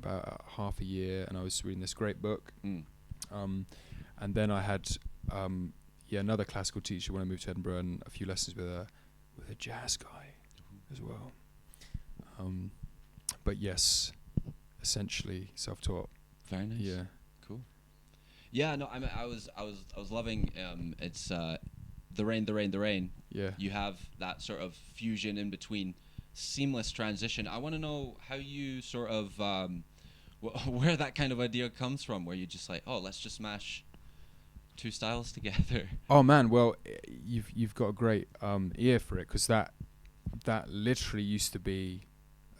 about half a year, and I was reading this great book. Mm. And then I had another classical teacher when I moved to Edinburgh, and a few lessons with a jazz guy as well. But yes, essentially self-taught. Very nice. Yeah. Cool. Yeah, no, I was loving it's the rain. Yeah. You have that sort of fusion in between, seamless transition. I want to know how you sort of where that kind of idea comes from, where you just like, oh, let's just smash two styles together. Oh man, well, you've got a great ear for it, because that literally used to be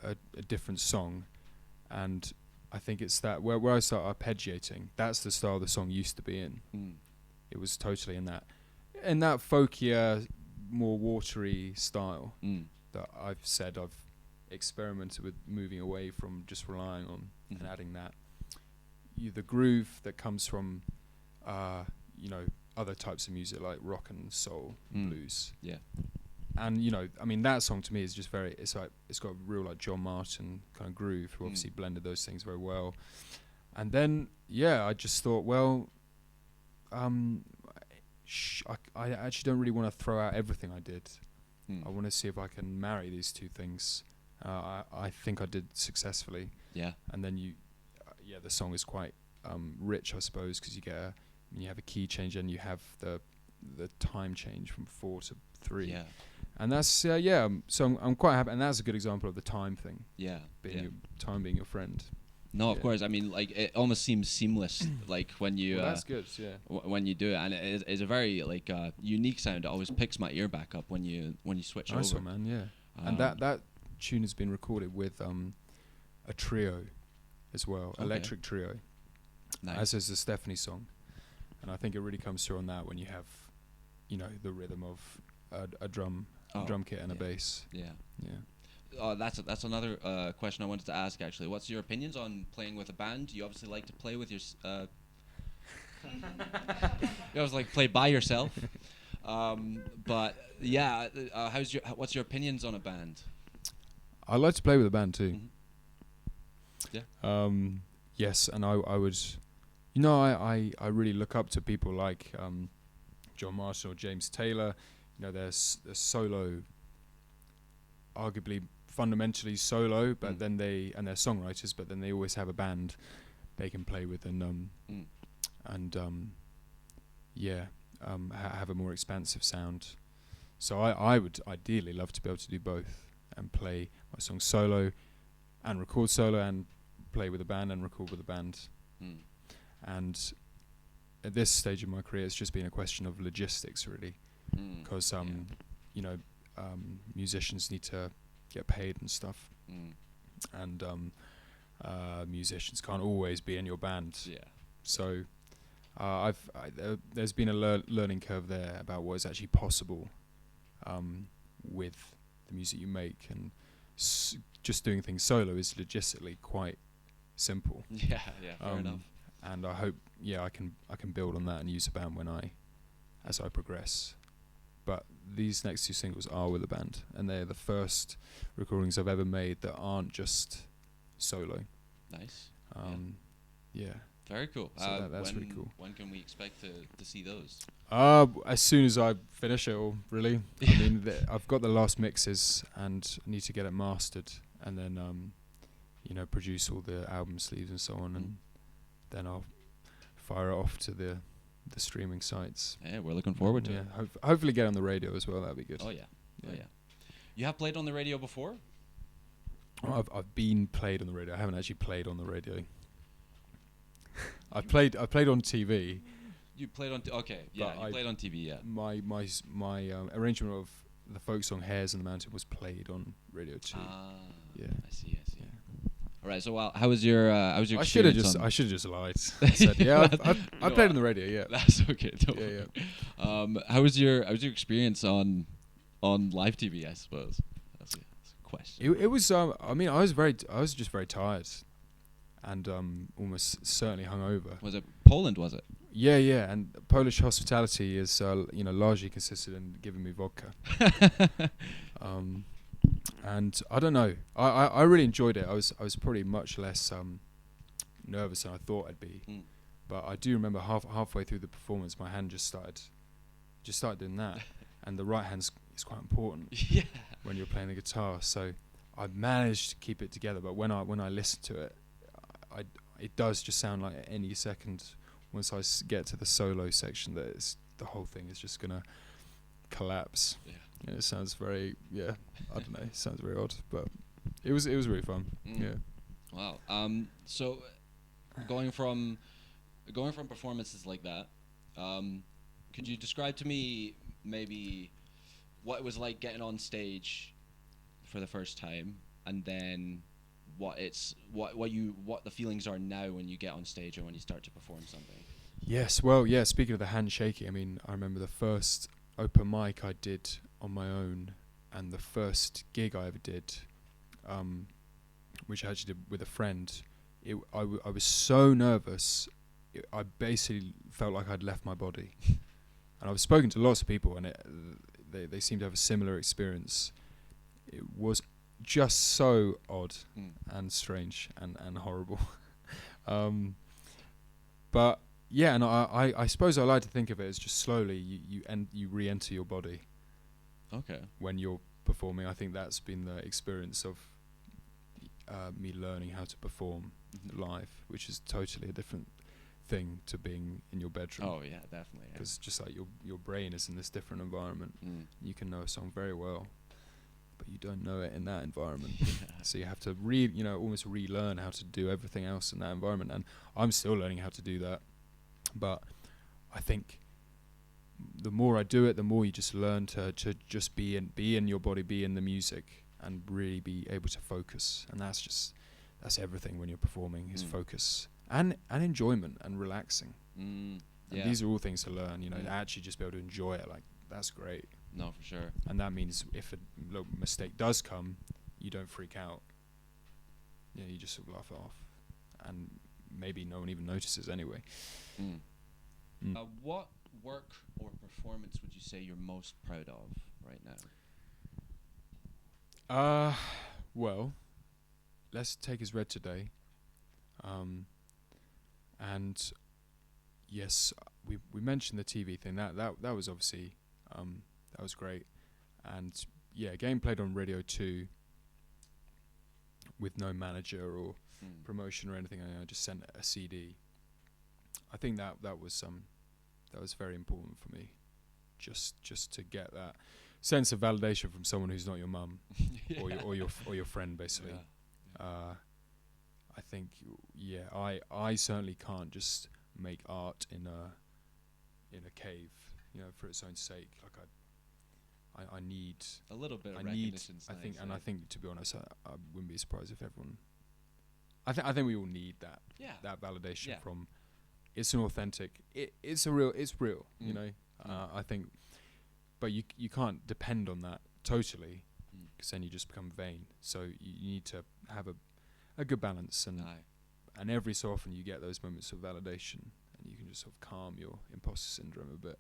a different song, and I think it's that where I start arpeggiating. That's the style the song used to be in. Mm. It was totally in that folkier, more watery style Mm. that I've said I've experimented with, moving away from just relying on and adding that. The groove that comes from other types of music like rock and soul, blues. Yeah. And I mean, that song to me is just it's got a real like John Martin kind of groove, who obviously blended those things very well. And then I just thought, well, I actually don't really want to throw out everything I did. I want to see if I can marry these two things. I think I did successfully. Yeah. And then the song is quite rich, I suppose, because you have a key change and you have the time change from 4 to 3. Yeah. And that's so I'm quite happy, and that's a good example of the time thing. Yeah. Time being your friend. No, of course. I mean, like, it almost seems seamless, like when you. Well, that's good. Yeah. When you do it, and it's a very like unique sound. It always picks my ear back up when you switch nice over. One, man. Yeah. And that tune has been recorded with a trio as well, electric trio, nice. as is the Stephanie song, and I think it really comes through on that when you have, the rhythm of a drum kit and a bass. Yeah. Yeah. That's another question I wanted to ask, actually. What's your opinions on playing with a band? You obviously like to play with your you always like play by yourself. But yeah, what's your opinions on a band? I like to play with a band too. Yeah. Yes, and I would, I really look up to people like John Marshall or James Taylor. They're solo, arguably fundamentally solo, but then they're songwriters, but then they always have a band they can play with and have a more expansive sound. So I would ideally love to be able to do both and play my song solo and record solo and play with a band and record with a band. And at this stage of my career, it's just been a question of logistics, really, because musicians need to get paid and stuff, and musicians can't always be in your band. Yeah. So there's been a learning curve there about what is actually possible with the music you make, and just doing things solo is logistically quite simple. Yeah, fair enough. And I hope, I can build on that and use a band as I progress. But these next 2 singles are with a band, and they're the first recordings I've ever made that aren't just solo. Nice. Yeah. Very cool. So that's really cool. When can we expect to see those? As soon as I finish it all, really. I mean, I've got the last mixes and need to get it mastered, and then produce all the album sleeves and so on, and then I'll fire it off to the streaming sites. Yeah, we're looking forward to it. Hopefully get on the radio as well. That'd be good. Oh yeah. You have played on the radio before? I've been played on the radio. I haven't actually played on the radio. I played on TV. You played on you played on TV. Yeah. My arrangement of the folk song "Hares in the Mountain" was played on radio too. Yeah. I see. Yeah. All right. So, how was your experience? I should have just lied. I said, I played on the radio. Yeah. That's okay. Yeah. How was your experience on live TV? I suppose that's a question. It was. I was just very tired, and almost certainly hungover. Was it Poland? Was it? Yeah. And Polish hospitality is largely consisted in giving me vodka. And I don't know. I really enjoyed it. I was probably much less nervous than I thought I'd be. Mm. But I do remember halfway through the performance, my hand just started doing that, and the right hand is quite important Yeah. when you're playing the guitar. So I managed to keep it together. But when I listen to it, it does just sound like at any second, once I get to the solo section, that the whole thing is just gonna collapse. Yeah. And it sounds very, I don't know, it sounds very odd, but it was really fun. Mm. Yeah. Wow. So going from performances like that, could you describe to me maybe what it was like getting on stage for the first time, and then what the feelings are now when you get on stage and when you start to perform something? Yes. Well, yeah. Speaking of the hand shaking, I mean, I remember the first open mic I did on my own, and the first gig I ever did, which I actually did with a friend. I was so nervous. I basically felt like I'd left my body. And I've spoken to lots of people, and they seem to have a similar experience. It was just so odd and strange and horrible. But yeah, and I suppose I like to think of it as just slowly you re-enter your body. Okay. When you're performing, I think that's been the experience of me learning how to perform live, which is totally a different thing to being in your bedroom. Oh yeah, definitely. Because just like your brain is in this different environment, you can know a song very well, but you don't know it in that environment. So you have to almost relearn how to do everything else in that environment. And I'm still learning how to do that, but I think the more I do it, the more you just learn to just be in your body, be in the music, and really be able to focus. And that's everything when you're performing, is focus and enjoyment and relaxing. And these are all things to learn, to actually just be able to enjoy it. Like, that's great. No, for sure. And that means if a little mistake does come, you don't freak out. You just sort of laugh it off, and maybe no one even notices anyway. What work or performance would you say you're most proud of right now? Well, let's take Is Red Today. And yes, we mentioned the TV thing. That was obviously that was great. And yeah, game played on Radio 2 with no manager or promotion or anything. I just sent a CD. I think that was very important for me, just to get that sense of validation from someone who's not your mum or your friend, basically. Yeah. I think I certainly can't just make art in a cave, for its own sake. Like I need a little bit of recognition. I think, and I think, to be honest, I wouldn't be surprised if everyone. I think we all need that. Yeah. That validation from. It's an authentic. It's real. I think, but you can't depend on that totally, because then you just become vain. So you need to have a good balance, and every so often you get those moments of validation, and you can just sort of calm your imposter syndrome a bit.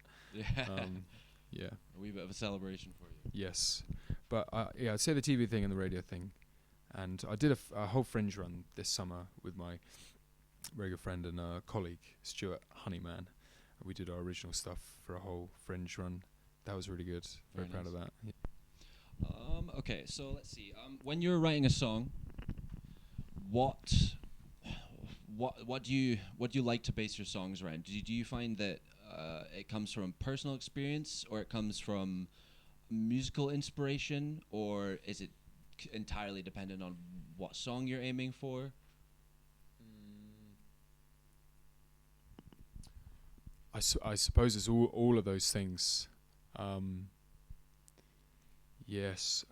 Yeah. A wee bit of a celebration for you. Yes, but I'd say the TV thing and the radio thing, and I did a whole Fringe run this summer with my very good friend and colleague Stuart Honeyman. We did our original stuff for a whole Fringe run. That was really good. Very proud of that. Yeah. Okay, so let's see. When you're writing a song, what do you like to base your songs around? Do you find that it comes from personal experience, or it comes from musical inspiration, or is it entirely dependent on what song you're aiming for? I suppose it's all of those things. Yes.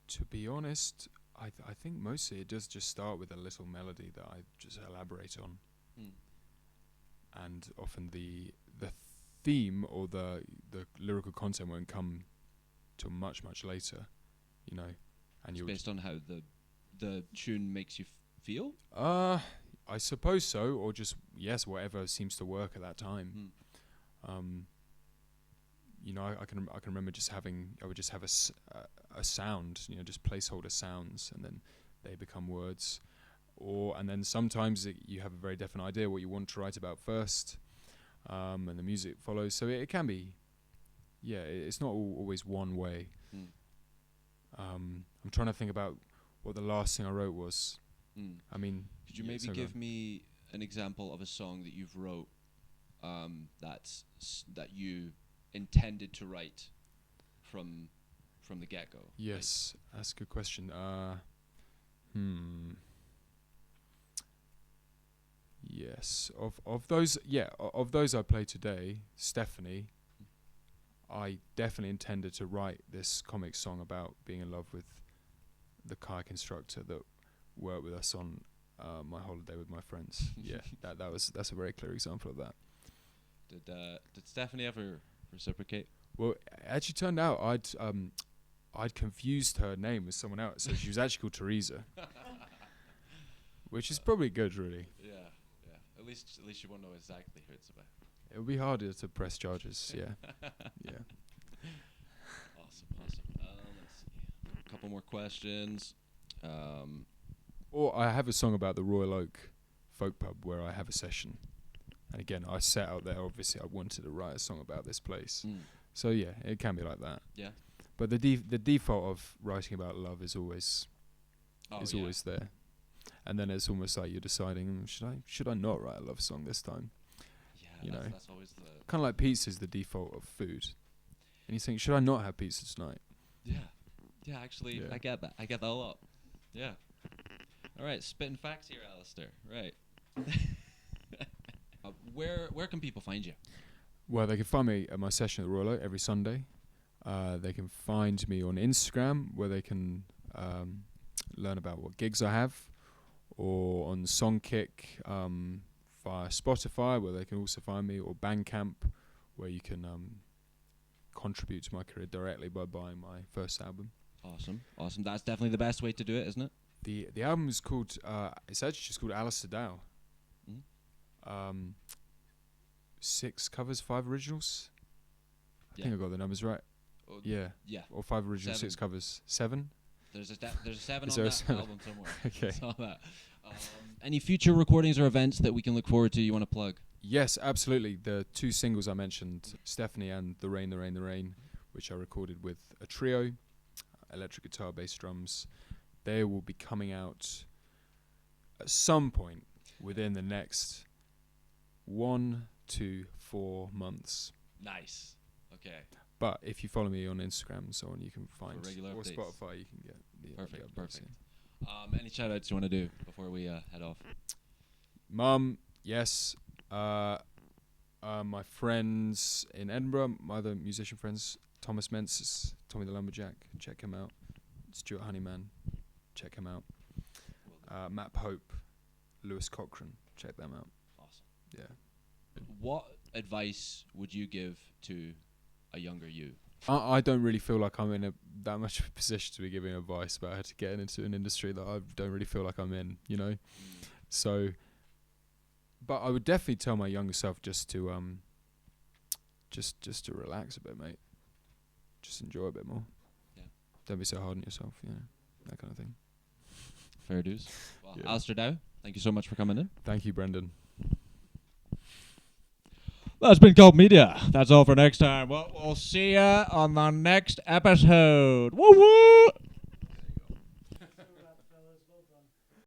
To be honest, I think mostly it does just start with a little melody that I just elaborate on. And often the theme or the lyrical content won't come till much later, and it's based on how the tune makes you feel. I suppose so, or just whatever seems to work at that time. I can remember I would just have a sound, just placeholder sounds, and then they become words. and then sometimes you have a very definite idea what you want to write about first, and the music follows. So it can be, it's not always one way. I'm trying to think about what the last thing I wrote was. I mean, could you maybe give me an example of a song that you've wrote that you intended to write from the get-go? Yes, that's a good question. Yes, of those I play today, Stephanie, I definitely intended to write this comic song about being in love with the kayak instructor that worked with us on my holiday with my friends. That's a very clear example of that. Did Stephanie ever reciprocate? Well, it actually turned out I'd confused her name with someone else, so she was actually called Teresa, which is probably good, really. Yeah. At least you won't know exactly who it's about. It would be harder to press charges. Yeah. Awesome. Let's see. A couple more questions. Or I have a song about the Royal Oak Folk Pub where I have a session. And again, I set out there, obviously, I wanted to write a song about this place. So, yeah, it can be like that. Yeah. But the default of writing about love is always always there. And then it's almost like you're deciding, should I not write a love song this time? Yeah, that's always the... Kind of like pizza is the default of food. And you think, should I not have pizza tonight? Yeah, actually, I get that. I get that a lot. Yeah. All right, spitting facts here, Alasdair. Right. Where can people find you? Well, they can find me at my session at the Royal Oak every Sunday. They can find me on Instagram, where they can learn about what gigs I have, or on Songkick via Spotify, where they can also find me, or Bandcamp, where you can contribute to my career directly by buying my first album. Awesome. That's definitely the best way to do it, isn't it? The album is called, it's actually just called Alasdair Dow. 6 covers, 5 originals. I think I got the numbers right. Yeah. Or 5 originals, 6 covers. 7? There's a 7 Is on there that album somewhere. Okay. Saw that. Any future recordings or events that we can look forward to you want to plug? Yes, absolutely. The 2 singles I mentioned, Stephanie and The Rain, The Rain, The Rain, which I recorded with a trio, electric guitar, bass, drums. They will be coming out at some point within the next 1 to 4 months. Nice. Okay. But if you follow me on Instagram and so on, you can find, or updates. Spotify, you can get the Perfect. Any shout outs you want to do before we head off? Mum, yes. My friends in Edinburgh, my other musician friends, Thomas Menzies, Tommy the Lumberjack, check him out. Stuart Honeyman, check him out. Matt Pope, Lewis Cochran, check them out. Awesome. Yeah. What advice would you give to a younger you? I don't really feel like I'm in that much of a position to be giving advice about how to get into an industry that I don't really feel like I'm in, you know? So, but I would definitely tell my younger self just to just to relax a bit, mate. Just enjoy a bit more. Yeah. Don't be so hard on yourself, you know, that kind of thing. Fair dues. Well, Alasdair Dow, thank you so much for coming in. Thank you, Brendan. That's been Cult Media. That's all for next time. Well, we'll see ya on the next episode. Woo woo!